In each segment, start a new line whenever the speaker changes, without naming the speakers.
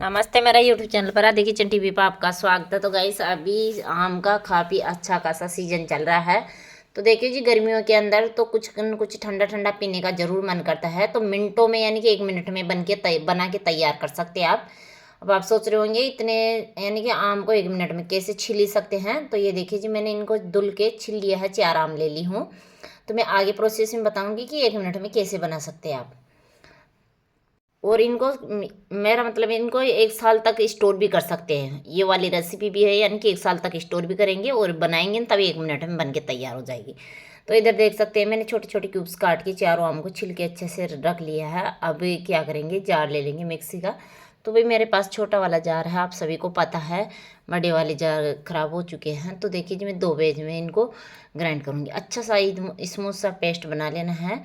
नमस्ते मेरा YouTube channel पर राधे किचन टीवी पर आपका स्वागत है। तो गाइस अभी आम का काफ़ी अच्छा खासा सीजन चल रहा है। तो देखिए जी, गर्मियों के अंदर तो कुछ न कुछ ठंडा ठंडा पीने का ज़रूर मन करता है। तो मिनटों में यानी कि 1 मिनट में बना के तैयार कर सकते हैं आप। अब आप सोच रहे होंगे इतने यानी कि आम को 1 मिनट में कैसे छील सकते हैं। तो ये देखिए जी, मैंने इनको धुल के छील लिया है, 4 आम ले ली हूँ। तो मैं आगे प्रोसेस में बताऊँगी कि 1 मिनट में कैसे बना सकते हैं आप। और इनको मेरा मतलब इनको 1 साल तक स्टोर भी कर सकते हैं। ये वाली रेसिपी भी है, यानी कि 1 साल तक स्टोर भी करेंगे और बनाएंगे तभी 1 मिनट में बन के तैयार हो जाएगी। तो इधर देख सकते हैं मैंने छोटे छोटे क्यूब्स काट के चारों आम को छिल के अच्छे से रख लिया है। अब क्या करेंगे, जार ले लेंगे मिक्सी का। तो भाई मेरे पास छोटा वाला जार है, आप सभी को पता है। बड़े वाले जार ख़राब हो चुके हैं। तो देखिए जी, मैं 2 पेज में इनको ग्राइंड करूँगी। अच्छा सा स्मूथ सा पेस्ट बना लेना है।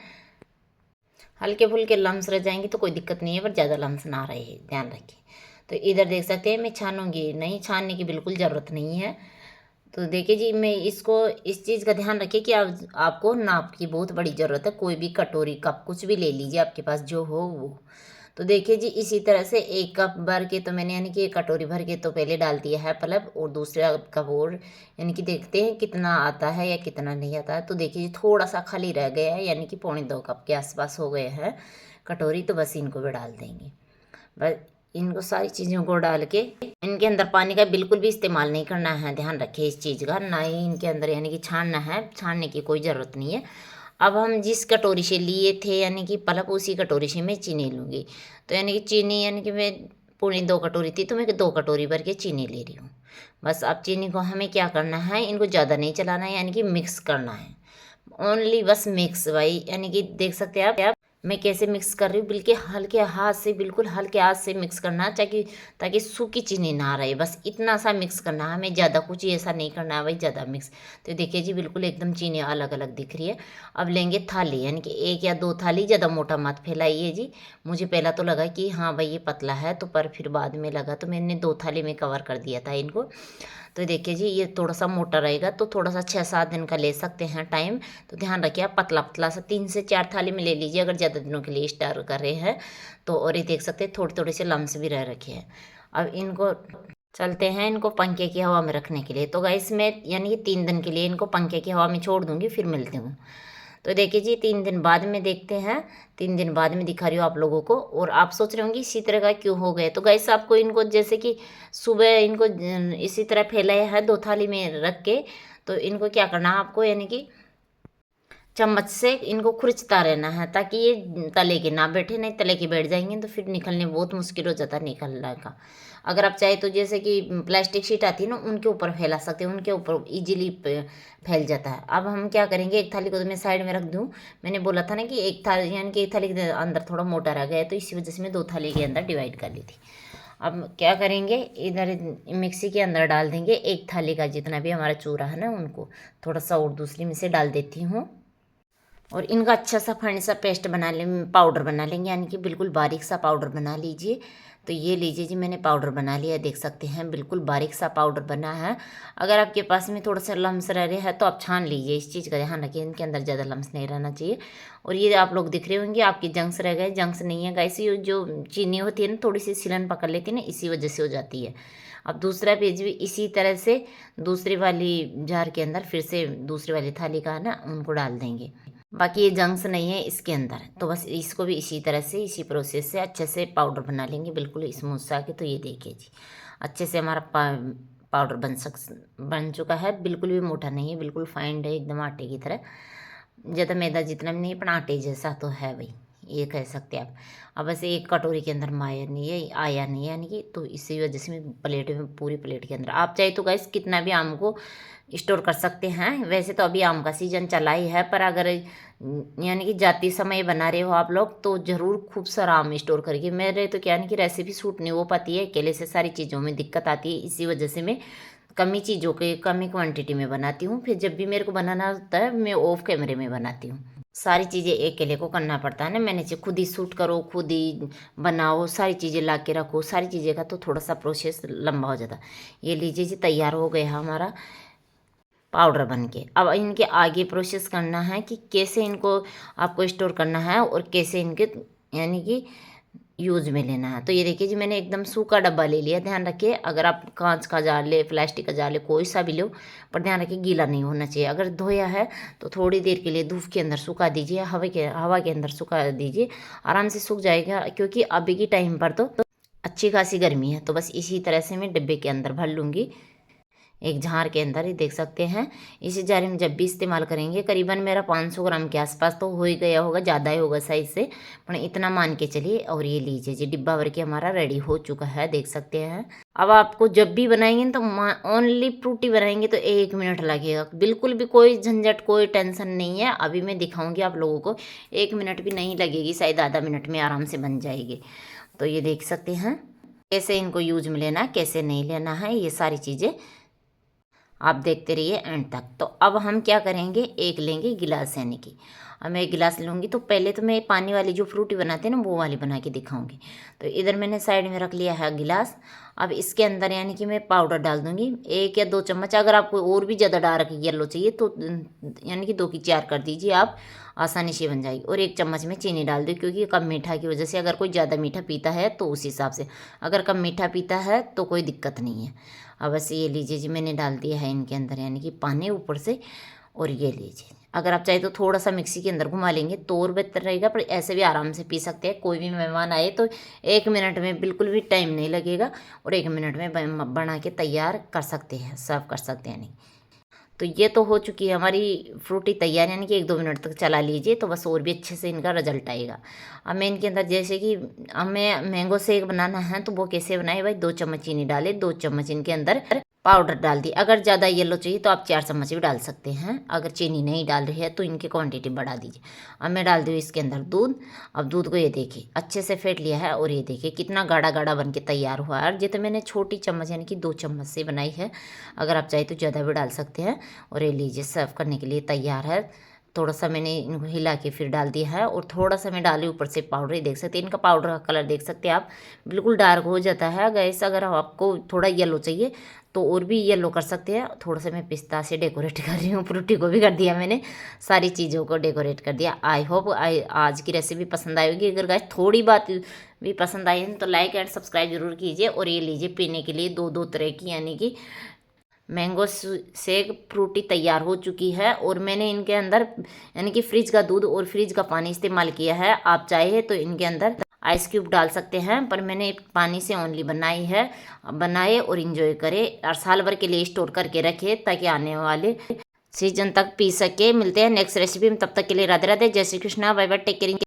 हल्के फुल्के लम्स रह जाएंगे तो कोई दिक्कत नहीं है, पर ज़्यादा लम्स ना रहे, ध्यान रखिए। तो इधर देख सकते हैं मैं छानूंगी नहीं, छानने की बिल्कुल ज़रूरत नहीं है। तो देखिए जी, मैं इसको इस चीज़ का ध्यान रखिए कि आपको नाप की बहुत बड़ी ज़रूरत है। कोई भी कटोरी कप कुछ भी ले लीजिए, आपके पास जो हो वो। तो देखिए जी, इसी तरह से 1 कप भर के तो मैंने यानी कि 1 कटोरी भर के तो पहले डाल दिया है पलब, और दूसरा कप और यानी कि देखते हैं कितना आता है या कितना नहीं आता है। तो देखिए जी, थोड़ा सा खाली रह गया है, यानी कि 2.25 कप के आसपास हो गए हैं कटोरी। तो बस इनको भी डाल देंगे। बस इनको सारी चीज़ों को डाल के इनके अंदर पानी का बिल्कुल भी इस्तेमाल नहीं करना है, ध्यान रखिए इस चीज़ का। ना ही इनके अंदर यानी कि छानना है, छानने की कोई ज़रूरत नहीं है। अब हम जिस कटोरी से लिए थे यानी कि पलक, उसी कटोरी से मैं चीनी लूँगी। तो यानी कि चीनी यानी कि मैं 2.25 कटोरी थी, तो मैं 2 कटोरी भर के चीनी ले रही हूँ। बस अब चीनी को हमें क्या करना है, इनको ज़्यादा नहीं चलाना है, यानी कि मिक्स करना है। ओनली बस मिक्स भाई, यानी कि देख सकते हैं आप मैं कैसे मिक्स कर रही हूँ। बिल्कुल हल्के हाथ से, बिल्कुल हल्के हाथ से मिक्स करना है, ताकि ताकि सूखी चीनी ना रहे। बस इतना सा मिक्स करना है हमें, ज़्यादा कुछ ऐसा नहीं करना है भाई, ज़्यादा मिक्स। तो देखिए जी, बिल्कुल एकदम चीनी अलग अलग दिख रही है। अब लेंगे थाली, यानी कि 1 या 2 थाली, ज़्यादा मोटा मत फैलाइए जी। मुझे पहला तो लगा कि हाँ भाई ये पतला है, तो पर फिर बाद में लगा, तो मैंने 2 थाली में कवर कर दिया था इनको। तो देखिए जी, ये थोड़ा सा मोटा रहेगा तो थोड़ा सा 6-7 दिन का ले सकते हैं टाइम। तो ध्यान रखिए आप पतला पतला सा 3 से 4 थाली में ले लीजिए, अगर ज़्यादा दिनों के लिए स्टोर कर रहे हैं तो। और ये देख सकते हैं थोड़े थोड़े से लम्स भी रह रखे हैं। अब इनको चलते हैं इनको पंखे की हवा में रखने के लिए। तो गाइस मैं यानी कि 3 दिन के लिए इनको पंखे की हवा में छोड़ दूंगी, फिर मिलती हूँ। तो देखिए जी, 3 दिन बाद में देखते हैं। 3 दिन बाद में दिखा रही हूँ आप लोगों को। और आप सोच रहे होंगे इसी तरह का क्यों हो गए। तो गाइस आपको इनको जैसे कि सुबह इनको इसी तरह फैलाया है 2 थाली में रख के। तो इनको क्या करना है आपको, यानी कि चम्मच से इनको खुरचता रहना है, ताकि ये तले के ना बैठे। नहीं तले के बैठ जाएंगे तो फिर निकलने बहुत मुश्किल हो जाता है निकलने का। अगर आप चाहे तो जैसे कि प्लास्टिक शीट आती है ना, उनके ऊपर फैला सकते हैं, उनके ऊपर इजीली फैल जाता है। अब हम क्या करेंगे, 1 थाली को तो मैं साइड में रख दूँ। मैंने बोला था ना कि 1 थाली यानी कि 1 थाली के अंदर थोड़ा मोटा रह गया, तो इसी वजह से मैं 2 थाली के अंदर डिवाइड कर ली थी। अब क्या करेंगे, इधर मिक्सी के अंदर डाल देंगे 1 थाली का जितना भी हमारा चूरा है ना, उनको थोड़ा सा और दूसरी में से डाल देती हूँ। और इनका अच्छा सा फाइन सा पेस्ट बना ले, पाउडर बना लेंगे, यानी कि बिल्कुल बारीक सा पाउडर बना लीजिए। तो ये लीजिए जी, मैंने पाउडर बना लिया, देख सकते हैं बिल्कुल बारीक सा पाउडर बना है। अगर आपके पास में थोड़ा सा लम्स रह रहे हैं तो आप छान लीजिए, इस चीज़ का ध्यान रखिए, इनके अंदर ज़्यादा लम्स नहीं रहना चाहिए। और ये आप लोग दिख रहे होंगे आपकी जंग्स रह गए, जंग्स नहीं है गाइस, ये जो चीनी होती है ना थोड़ी सी सिलन पकड़ लेती है ना, इसी वजह से हो जाती है। अब दूसरा पेज भी इसी तरह से दूसरी वाली जार के अंदर फिर से दूसरी वाली थाली का है ना, उनको डाल देंगे। बाकी ये जंक्स नहीं है इसके अंदर। तो बस इसको भी इसी तरह से, इसी प्रोसेस से अच्छे से पाउडर बना लेंगे, बिल्कुल स्मूथ सा के। तो ये देखिए जी, अच्छे से हमारा पाउडर बन चुका है। बिल्कुल भी मोटा नहीं है, बिल्कुल फाइन है, एकदम आटे की तरह। ज़्यादा मैदा जितना भी नहीं, पर आटे जैसा तो है भाई, ये कह सकते हैं आप। अब वैसे 1 कटोरी के अंदर माया नहीं है, आया नहीं है, यानी कि तो इसी वजह से मैं प्लेट में, पूरी प्लेट के अंदर। आप चाहे तो गैस कितना भी आम को स्टोर कर सकते हैं। वैसे तो अभी आम का सीजन चला ही है, पर अगर यानी कि जाती समय बना रहे हो आप लोग तो ज़रूर खूब सारा आम स्टोर करिए। मेरे तो क्या, यानी कि रेसिपी सूट नहीं हो पाती है, अकेले से सारी चीज़ों में दिक्कत आती है। इसी वजह से मैं कमी चीज़ों के कमी क्वांटिटी में बनाती हूँ। फिर जब भी मेरे को बनाना होता है मैं ऑफ कैमरे में बनाती हूँ। सारी चीज़ें अकेले को करना पड़ता है ना, मैंने से खुद ही शूट करो, खुद ही बनाओ, सारी चीज़ें ला के रखो, सारी चीज़ें का तो थोड़ा सा प्रोसेस लंबा हो जाता है। ये लीजिए जी, तैयार हो गया हमारा पाउडर बन के। अब इनके आगे प्रोसेस करना है कि कैसे इनको आपको स्टोर करना है और कैसे इनके यानी कि यूज़ में लेना है। तो ये देखिए जी, मैंने एकदम सूखा डब्बा ले लिया। ध्यान रखिए, अगर आप कांच का जार ले, प्लास्टिक का जार ले, कोई सा भी लो, पर ध्यान रखिए गीला नहीं होना चाहिए। अगर धोया है तो थोड़ी देर के लिए धूप के अंदर सुखा दीजिए, हवा के अंदर सुखा दीजिए, आराम से सूख जाएगा। क्योंकि अभी के टाइम पर तो अच्छी खासी गर्मी है। तो बस इसी तरह से मैं डिब्बे के अंदर भर लूँगी, एक जार के अंदर ही देख सकते हैं। इसी जार में जब भी इस्तेमाल करेंगे, करीबन मेरा 500 ग्राम के आसपास तो हो ही गया होगा, ज़्यादा ही होगा साइज से, पर इतना मान के चलिए। और ये लीजिए जी, डिब्बा भर के हमारा रेडी हो चुका है, देख सकते हैं। अब आपको जब भी बनाएंगे तो ओनली फ्रूटी बनाएंगे तो 1 मिनट लगेगा, बिल्कुल भी कोई झंझट, कोई टेंशन नहीं है। अभी मैं दिखाऊंगी आप लोगों को, 1 मिनट भी नहीं लगेगी, शायद आधा मिनट में आराम से बन जाएगी। तो ये देख सकते हैं कैसे इनको यूज में लेना है, कैसे नहीं लेना है, ये सारी चीज़ें आप देखते रहिए एंड तक। तो अब हम क्या करेंगे, एक लेंगे गिलास, यानी कि अब मैं एक गिलास लूँगी। तो पहले तो मैं पानी वाली जो फ्रूटी बनाते हैं ना, वो वाली बना के दिखाऊंगी। तो इधर मैंने साइड में रख लिया है गिलास। अब इसके अंदर यानी कि मैं पाउडर डाल दूँगी 1 या 2 चम्मच। अगर आपको और भी ज़्यादा डार्क येलो चाहिए तो यानी कि 2 की 4 कर दीजिए, आप आसानी से बन जाएगी। और 1 चम्मच में चीनी डाल दूँ, क्योंकि कम मीठा की वजह से, अगर कोई ज़्यादा मीठा पीता है तो उस हिसाब से, अगर कम मीठा पीता है तो कोई दिक्कत नहीं है। अब बस ये लीजिए जी, मैंने डाल दिया है इनके अंदर यानी कि पानी ऊपर से। और ये लीजिए, अगर आप चाहे तो थोड़ा सा मिक्सी के अंदर घुमा लेंगे तो और बेहतर रहेगा, पर ऐसे भी आराम से पी सकते हैं। कोई भी मेहमान आए तो 1 मिनट में बिल्कुल भी टाइम नहीं लगेगा, और 1 मिनट में बना के तैयार कर सकते हैं, सर्व कर सकते हैं। नहीं तो ये तो हो चुकी है हमारी फ्रूटी तैयार, यानी कि 1-2 मिनट तक चला लीजिए तो बस और भी अच्छे से इनका रिजल्ट आएगा। अब मैं इनके अंदर, जैसे कि हमें मैंगो शेक बनाना है तो वो कैसे बनाए भाई, 2 चम्मच चीनी डाले, 2 चम्मच इनके अंदर पाउडर डाल दी। अगर ज़्यादा येलो चाहिए तो आप 4 चम्मच भी डाल सकते हैं। अगर चीनी नहीं डाल रही है तो इनकी क्वांटिटी बढ़ा दीजिए। अब मैं डाल दूँ इसके अंदर दूध। अब दूध को ये देखिए अच्छे से फेंट लिया है, और ये देखिए कितना गाढ़ा गाढ़ा बन के तैयार हुआ है। और ये तो मैंने छोटी चम्मच यानी कि 2 चम्मच से बनाई है, अगर आप चाहे तो ज़्यादा भी डाल सकते हैं। और ये लीजिए सर्व करने के लिए तैयार है। थोड़ा सा मैंने इनको हिला के फिर डाल दिया है, और थोड़ा सा मैं डाली ऊपर से पाउडर। ही देख सकते हैं इनका पाउडर का कलर, देख सकते हैं आप, बिल्कुल डार्क हो जाता है गैस। अगर आपको थोड़ा येलो चाहिए तो और भी येलो कर सकते हैं। थोड़ा सा मैं पिस्ता से डेकोरेट कर रही हूँ, फ्रूटी को भी कर दिया मैंने, सारी चीज़ों को डेकोरेट कर दिया। आई होप आज की रेसिपी पसंद आएगी। अगर गाइस थोड़ी बात भी पसंद आई है तो लाइक एंड सब्सक्राइब जरूर कीजिए। और ये लीजिए पीने के लिए दो तरह की यानी कि मैंगो शेक फ्रूटी तैयार हो चुकी है। और मैंने इनके अंदर यानी कि फ्रिज का दूध और फ्रिज का पानी इस्तेमाल किया है। आप चाहे तो इनके अंदर आइस क्यूब डाल सकते हैं, पर मैंने पानी से ओनली बनाई है। बनाए और इन्जॉय करें, और साल भर के लिए स्टोर करके रखें ताकि आने वाले सीजन तक पी सके। मिलते हैं नेक्स्ट रेसिपी में, तब तक के लिए राधे राधे, जय Shri Krishna, bye bye, take care.